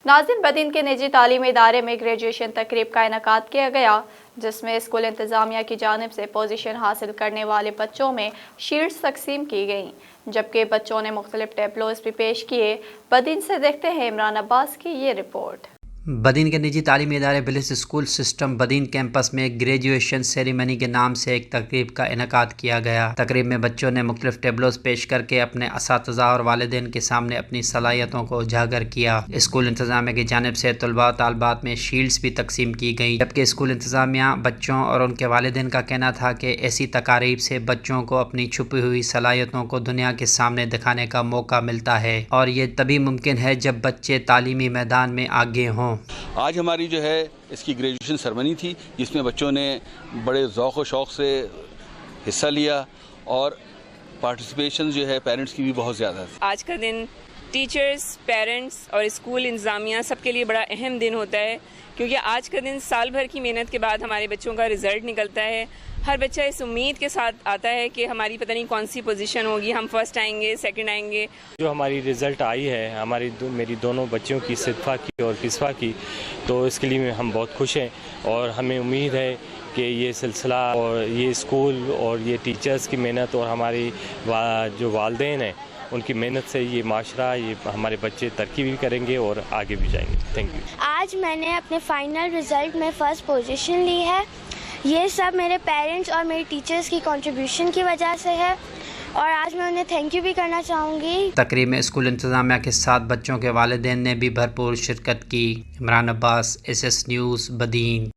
नाज़रीन, बदीन के निजी तालीमी इदारे में ग्रेजुएशन तकरीब का इनेकाद किया गया, जिसमें स्कूल इंतज़ामिया की जानिब से पोजीशन हासिल करने वाले बच्चों में शील्ड्स तकसीम की गईं, जबकि बच्चों ने मुख्तलिफ टैबलोज भी पेश किए। बदीन से देखते हैं इमरान अब्बास की ये रिपोर्ट। बदीन के निजी तालीमी इदारे बिलिस स्कूल सिस्टम बदीन कैंपस में ग्रेजुएशन सेरेमनी के नाम से एक तकरीब का इनेकाद किया गया। तकरीब में बच्चों ने मुख्तलिफ टेबलोज पेश करके अपने असातिज़ा और वालिदैन के सामने अपनी सलाहियतों को उजागर किया। स्कूल इंतज़ामिया की जानिब से तलबा तालबात में शील्ड्स भी तकसीम की गई, जबकि स्कूल इंतज़ामिया बच्चों और उनके वालिदैन का कहना था कि ऐसी तकारीब से बच्चों को अपनी छुपी हुई सलाहियतों को दुनिया के सामने दिखाने का मौका मिलता है, और ये तभी मुमकिन है जब बच्चे तालीमी मैदान में आगे हों। आज हमारी जो है इसकी ग्रेजुएशन सेरेमनी थी, जिसमें बच्चों ने बड़े ज़ौक़ व शौक़ से हिस्सा लिया और पार्टिसिपेशन जो है पेरेंट्स की भी बहुत ज़्यादा थी। आज का दिन टीचर्स, पेरेंट्स और स्कूल इंतज़ामिया सबके लिए बड़ा अहम दिन होता है, क्योंकि आज का दिन साल भर की मेहनत के बाद हमारे बच्चों का रिज़ल्ट निकलता है। हर बच्चा इस उम्मीद के साथ आता है कि हमारी पता नहीं कौन सी पोजीशन होगी, हम फर्स्ट आएंगे, सेकंड आएंगे। जो हमारी रिज़ल्ट आई है मेरी दोनों बच्चियों की, सिद्फा की और किस्वा की, तो इसके लिए हम बहुत खुश हैं और हमें उम्मीद है कि ये सिलसिला और ये स्कूल और ये टीचर्स की मेहनत और हमारी जो वालिदैन हैं उनकी मेहनत से ये माशरा, ये हमारे बच्चे तरक्की भी करेंगे और आगे भी जाएंगे। Thank you. आज मैंने अपने फाइनल रिज़ल्ट में फ़र्स्ट पोजीशन ली है। ये सब मेरे पेरेंट्स और मेरे टीचर्स की कंट्रीब्यूशन की वजह से है, और आज मैं उन्हें थैंक यू भी करना चाहूँगी। तकरीब में स्कूल इंतज़ामिया के साथ बच्चों के वालिदैन ने भी भरपूर शिरकत की। Imran Abbas, SS news, Badin.